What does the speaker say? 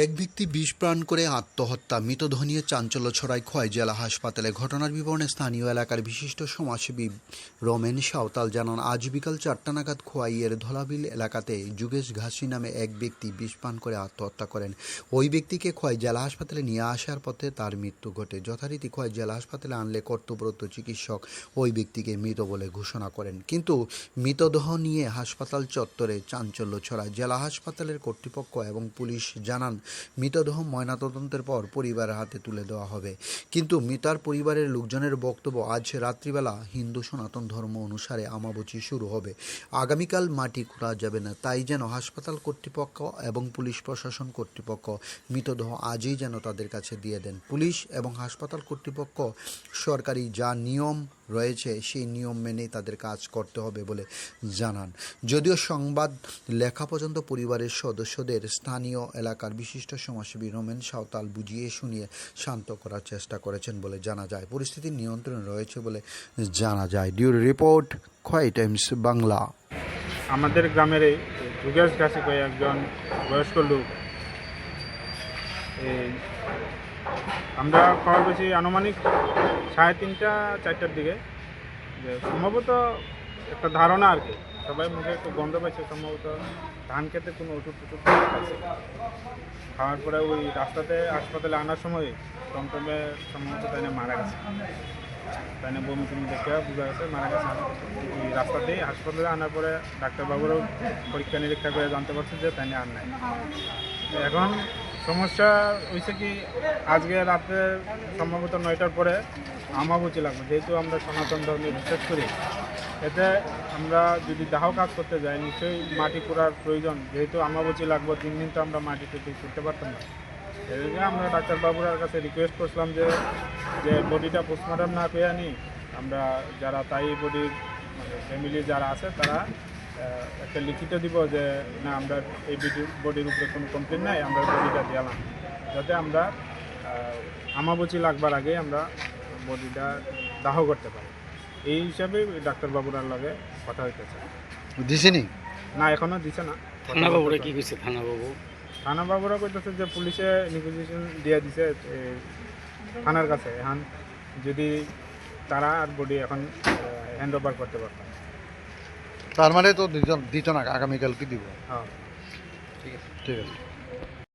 এক ব্যক্তি বিষ পান করে আত্মহত্যা, মৃতদেহ নিয়ে চাঞ্চল্য ছড়ায় খোয়াই জেলা হাসপাতালে। ঘটনার বিবরণে স্থানীয় এলাকার বিশিষ্ট সমাজসেবী রমেন সাঁওতাল জানান, আজ বিকাল 4টা নাগাদ খোয়াইয়ের ধলাবিল এলাকাতে যুগেশ ঘাসি নামে এক ব্যক্তি বিষ পান করে আত্মহত্যা করেন। ওই ব্যক্তিকে খোয়াই জেলা হাসপাতালে নিয়ে আসার পথে তার মৃত্যু ঘটে। যথারীতি খোয়াই জেলা হাসপাতালে আনলে কর্তব্যরত চিকিৎসক ওই ব্যক্তিকে মৃত বলে ঘোষণা করেন, কিন্তু মৃতদেহ নিয়ে হাসপাতাল চত্বরে চাঞ্চল্য ছড়ায়। জেলা হাসপাতালের কর্তৃপক্ষ এবং পুলিশ জানান, মৃতদেহ ময়নাতদন্তের পর পরিবারের হাতে তুলে দেওয়া হবে, কিন্তু মৃতার পরিবারের লোকজনের বক্তব্য, আজ রাত্রিবেলা হিন্দু সনাতন ধর্ম অনুসারে আমাবচি শুরু হবে, আগামীকাল মাটি খোঁড়া যাবে না, তাই যেন হাসপাতাল কর্তৃপক্ষ এবং পুলিশ প্রশাসন কর্তৃপক্ষ মৃতদেহ আজই যেন তাদের কাছে দিয়ে দেন। পুলিশ এবং হাসপাতাল কর্তৃপক্ষ সরকারি যা নিয়ম রয়েছে সেই নিয়ম মেনেই তাদের কাজ করতে হবে বলে জানান। যদিও সংবাদ লেখা পর্যন্ত পরিবারের সদস্যদের স্থানীয় এলাকার বিশিষ্ট সমাজসেবী রমেন সাঁওতাল বুঝিয়ে শুনিয়ে শান্ত করার চেষ্টা করেছেন বলে জানা যায়। পরিস্থিতি নিয়ন্ত্রণে রয়েছে বলে জানা যায়। ডিউরি রিপোর্ট, খোয়াই টাইমস বাংলা। আমাদের গ্রামের এই যুগেশ ঘাসি কয়ে একজন বয়স্ক লোক, এই আমরা খবর পেয়েছি আনুমানিক 3:30-4টার দিকে, যে সম্ভবত একটা ধারণা আর কি, সবাই মুখে একটু গন্ধ পাইছে, সম্ভবত ধান খেতে কোনো ওষুধ টষুধ খাইছে। খাওয়ার পরে ওই রাস্তাতে হাসপাতালে আনার সময় টমটমে সম্ভবত তাই মারা গেছে, তাই বমি টমি দেখে বোঝা গেছে মারা গেছে। ওই রাস্তাতেই হাসপাতালে আনার পরে ডাক্তারবাবুরাও পরীক্ষা নিরীক্ষা করে জানতে পারছে যে তাই আর নাই। এখন সমস্যা হয়েছে কি, আজকে রাতে সম্ভবত 9টার পরে আমাবচি লাগবে, যেহেতু আমরা সনাতন ধর্মে বিশ্বাস করি, এতে আমরা যদি দাহ কাজ করতে যাই নিশ্চয়ই মাটি খোঁড়ার প্রয়োজন, যেহেতু আমাবচি লাগবে 3 দিন তো আমরা মাটিতে করতে পারতাম না। এদিকে আমরা ডাক্তারবাবুরার কাছে রিকোয়েস্ট করছিলাম যে বডিটা পোস্টমর্টম না করে আনি, আমরা যারা তাই বডির মানে ফ্যামিলি যারা আছে তারা একটা লিখিত দিব যে না আমরা এই বডির উপরে কোনো কমপ্লেন নাই, আমরা বডিটা দিলাম, যাতে আমরা আমাবচি লাগবার আগে আমরা বডিটা দাহ করতে পারি। এই হিসাবে ডাক্তারবাবুরার লগে কথা হইতেছে। দিছেনি না, এখনও দিছে না। থানাবাবুরা কি কইছে? থানাবাবুরা কইতেছে যে পুলিশে নিগোসিয়েশন দিয়ে দিছে থানার কাছে, এখন যদি তারা আর বডি এখন হ্যান্ড ওভার করতে পারতাম। তার মানে তো দিত না, আগামীকাল কি দিব? হ্যাঁ, ঠিক আছে।